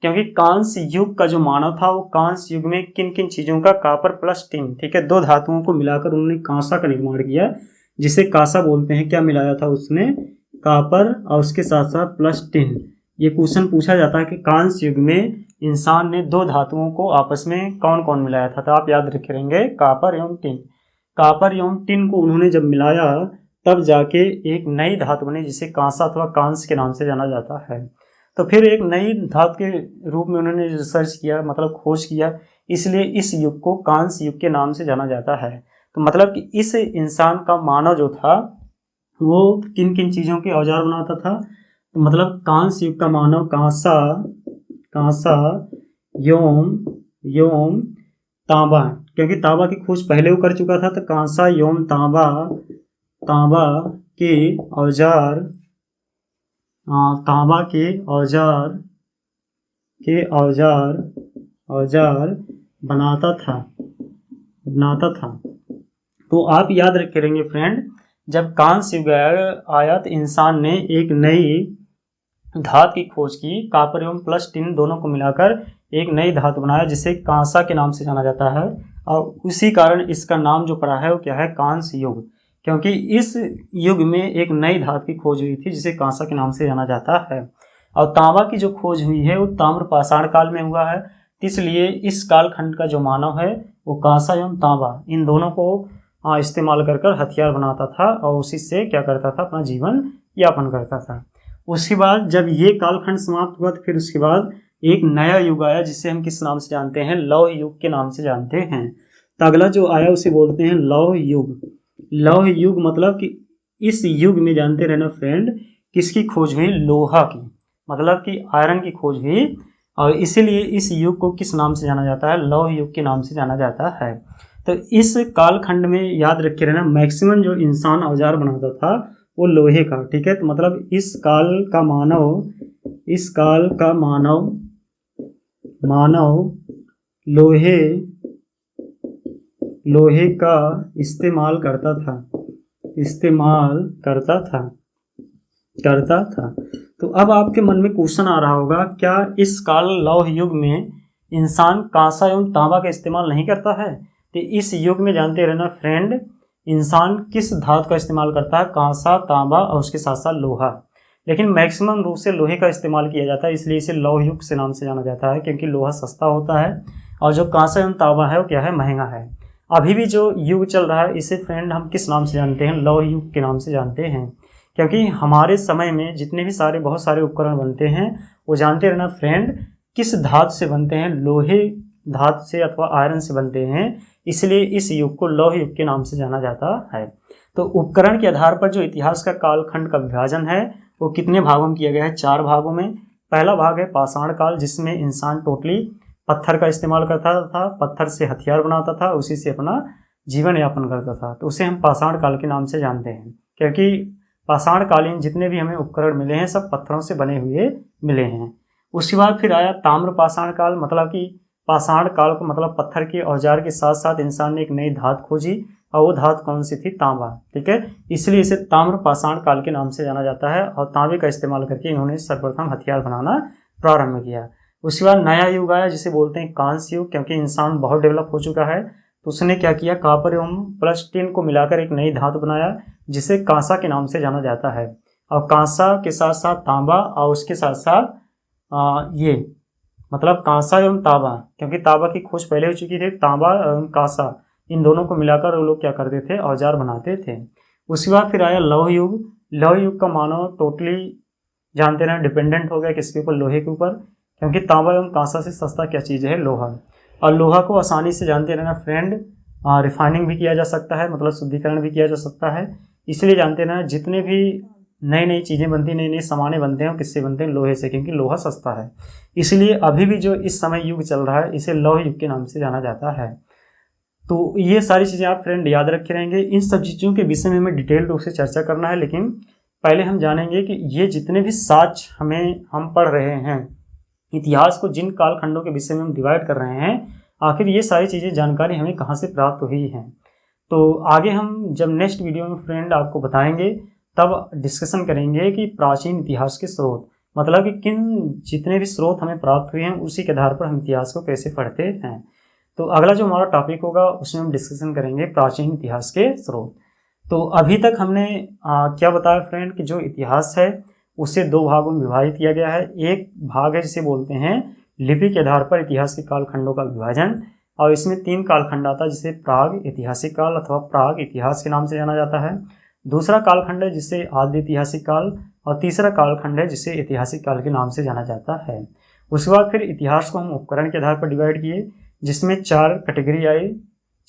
क्योंकि कांस्य युग का जो मानव था वो कांस्य युग में किन किन चीज़ों का, कापर प्लस टिन, ठीक है, दो धातुओं को मिलाकर उन्होंने कांसा का निर्माण किया जिसे कांसा बोलते हैं। क्या मिलाया था उसने, कापर और उसके साथ साथ प्लस टिन। ये क्वेश्चन पूछा जाता है कि कांस्य युग में इंसान ने दो धातुओं को आपस में कौन कौन मिलाया था, तो आप याद रखे रहेंगे कापर एवं टिन। कापर एवं टिन को उन्होंने जब मिलाया तब जाके एक नई धातु बनी जिसे कांसा अथवा कांस्य के नाम से जाना जाता है। तो फिर एक नई धातु के रूप में उन्होंने रिसर्च किया, मतलब खोज किया, इसलिए इस युग को कांस्य युग के नाम से जाना जाता है। तो मतलब कि इस इंसान का मानव जो था वो किन किन चीज़ों के औजार बनाता था, तो मतलब कांस्य युग का मानव कांसा एवं तांबा, क्योंकि तांबा की खोज पहले वो कर चुका था, तो कांसा एवं तांबा के औजार, तांबा के औजार बनाता था। तो आप याद रखे रहेंगे फ्रेंड, जब कांस्य युग आया तो इंसान ने एक नई धातु की खोज की, कापर एवं प्लस टिन दोनों को मिलाकर एक नई धातु बनाया जिसे कांसा के नाम से जाना जाता है। और उसी कारण इसका नाम जो पड़ा है वो क्या है, कांस्य युग, क्योंकि इस युग में एक नई धातु की खोज हुई थी जिसे कांसा के नाम से जाना जाता है। और तांबा की जो खोज हुई है वो ताम्र पाषाण काल में हुआ है, इसलिए इस कालखंड का जो मानव है वो कांसा एवं तांबा इन दोनों को इस्तेमाल कर हथियार बनाता था और उसी से क्या करता था, अपना जीवन यापन करता था। उसके बाद जब ये कालखंड समाप्त हुआ तो फिर उसके बाद एक नया युग आया जिसे हम किस नाम से जानते हैं, लौह युग के नाम से जानते हैं। तो अगला जो आया उसे बोलते हैं लौह युग। लौह युग मतलब कि इस युग में जानते रहना फ्रेंड, किसकी खोज हुई, लोहा की, मतलब कि आयरन की खोज हुई, और इसीलिए इस युग को किस नाम से जाना जाता है, लौह युग के नाम से जाना जाता है। तो इस कालखंड में याद रखे रहना मैक्सिमम जो इंसान औजार बनाता था वो लोहे का, ठीक है। तो मतलब इस काल का मानव लोहे का इस्तेमाल करता था। तो अब आपके मन में क्वेश्चन आ रहा होगा, क्या इस काल लौह युग में इंसान कांसा एवं तांबा का इस्तेमाल नहीं करता है? तो इस युग में जानते रहना फ्रेंड, इंसान किस धातु का इस्तेमाल करता है? कांसा, तांबा और उसके साथ साथ लोहा। लेकिन मैक्सिमम रूप से लोहे का इस्तेमाल किया जाता है, इसलिए इसे लौह युग से नाम से जाना जाता है, क्योंकि लोहा सस्ता होता है और जो कांसा एवं तांबा है वो क्या है? महंगा है। अभी भी जो युग चल रहा है इसे फ्रेंड हम किस नाम से जानते हैं? लौह युग के नाम से जानते हैं, क्योंकि हमारे समय में जितने भी बहुत सारे उपकरण बनते हैं वो जानते रहना फ्रेंड किस धातु से बनते हैं? लोहे धातु से अथवा आयरन से बनते हैं, इसलिए इस युग को लौह युग के नाम से जाना जाता है। तो उपकरण के आधार पर जो इतिहास का कालखंड का विभाजन है वो कितने भागों में किया गया है? 4 भागों में। पहला भाग है पाषाण काल, जिसमें इंसान टोटली पत्थर का इस्तेमाल करता था, पत्थर से हथियार बनाता था, उसी से अपना जीवन यापन करता था, तो उसे हम पाषाण काल के नाम से जानते हैं, क्योंकि पाषाणकालीन जितने भी हमें उपकरण मिले हैं सब पत्थरों से बने हुए मिले हैं। उसके बाद फिर आया ताम्र पाषाण काल, मतलब कि पाषाण काल को मतलब पत्थर के औजार के साथ साथ इंसान ने एक नई धातु खोजी, और वो धातु कौन सी थी? तांबा, ठीक है। इसलिए इसे ताम्र पाषाण काल के नाम से जाना जाता है, और तांबे का इस्तेमाल करके इन्होंने सर्वप्रथम हथियार बनाना प्रारंभ किया। उसके बाद नया युग आया जिसे बोलते हैं कांस्य युग, क्योंकि इंसान बहुत डेवलप हो चुका है, तो उसने क्या किया? कॉपर एवं प्लस टिन को मिलाकर एक नई धातु बनाया जिसे कांसा के नाम से जाना जाता है। और कांसा के साथ साथ तांबा, और उसके साथ साथ ये मतलब कांसा एवं तांबा, क्योंकि तांबा की खोज पहले हो चुकी थी, तांबा एवं कांसा इन दोनों को मिलाकर वो लोग क्या करते थे? औजार बनाते थे। उसके बाद फिर आया लौह युग। लौह युग का मानव टोटली जानते रहे डिपेंडेंट हो गया किसके ऊपर? लोहे के ऊपर, क्योंकि तांबा एवं कांसा से सस्ता क्या चीज़ है? लोहा। और लोहा को आसानी से जानते रहना फ्रेंड रिफाइनिंग भी किया जा सकता है, मतलब शुद्धिकरण भी किया जा सकता है, इसलिए जानते रहना जितने भी नई नई चीज़ें बनती, नई नई सामानें बनते हैं, किससे बनते हैं? लोहे से, क्योंकि लोहा सस्ता है। इसलिए अभी भी जो इस समय युग चल रहा है इसे लौह युग के नाम से जाना जाता है। तो ये सारी चीज़ें आप फ्रेंड याद रखे रहेंगे। इन सब चीज़ों के विषय में हमें डिटेल रूप से चर्चा करना है, लेकिन पहले हम जानेंगे कि ये जितने भी साक्ष्य हम पढ़ रहे हैं, इतिहास को जिन कालखंडों के विषय में हम डिवाइड कर रहे हैं, आखिर ये सारी चीज़ें जानकारी हमें कहाँ से प्राप्त हुई हैं। तो आगे हम जब नेक्स्ट वीडियो में फ्रेंड आपको बताएंगे तब डिस्कशन करेंगे कि प्राचीन इतिहास के स्रोत, मतलब कि किन जितने भी स्रोत हमें प्राप्त हुए हैं उसी के आधार पर हम इतिहास को कैसे पढ़ते हैं। तो अगला जो हमारा टॉपिक होगा उसमें हम डिस्कशन करेंगे प्राचीन इतिहास के स्रोत। तो अभी तक हमने क्या बताया फ्रेंड कि जो इतिहास है उसे 2 भागों में विभाजित किया गया है। एक भाग है जिसे बोलते हैं लिपि के आधार पर इतिहास के कालखंडों का विभाजन, और इसमें 3 कालखंड आता है जिसे प्राग ऐतिहासिक काल अथवा प्राग इतिहास के नाम से जाना जाता है। दूसरा कालखंड है जिसे आदि ऐतिहासिक काल, और तीसरा कालखंड है जिसे ऐतिहासिक काल के नाम से जाना जाता है। उसके बाद फिर इतिहास को हम उपकरण के आधार पर डिवाइड किए, जिसमें 4 कैटेगरी आई।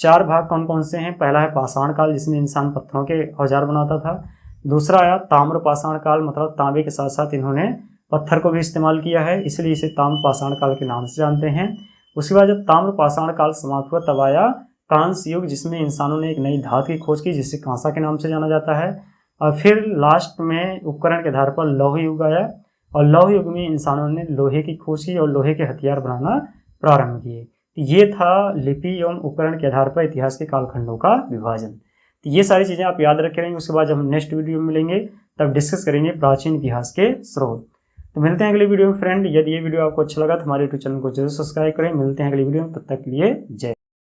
4 भाग कौन कौन से हैं? पहला है पाषाण काल, जिसमें इंसान पत्थरों के औजार बनाता था। दूसरा आया ताम्र पाषाण काल, मतलब तांबे के साथ साथ इन्होंने पत्थर को भी इस्तेमाल किया है, इसलिए इसे ताम्र पाषाण काल के नाम से जानते हैं। उसके बाद जब ताम्र पाषाण काल समाप्त हुआ तब आया कांस्य युग, जिसमें इंसानों ने एक नई धातु की खोज की जिसे कांसा के नाम से जाना जाता है। और फिर लास्ट में उपकरण के आधार पर लौह युग आया, और लौह युग में इंसानों ने लोहे की खोज की और लोहे के हथियार बनाना प्रारंभ किए। ये था लिपि एवं उपकरण के आधार पर इतिहास के कालखंडों का विभाजन। तो ये सारी चीज़ें आप याद रखेंगे। उसके बाद जब हम नेक्स्ट वीडियो में मिलेंगे तब डिस्कस करेंगे प्राचीन इतिहास के स्रोत। तो मिलते हैं अगले वीडियो में फ्रेंड। यदि ये वीडियो आपको अच्छा लगा तो हमारे यूट्यूब चैनल को जरूर सब्सक्राइब करें। मिलते हैं अगली वीडियो में, तब तक के लिए जय।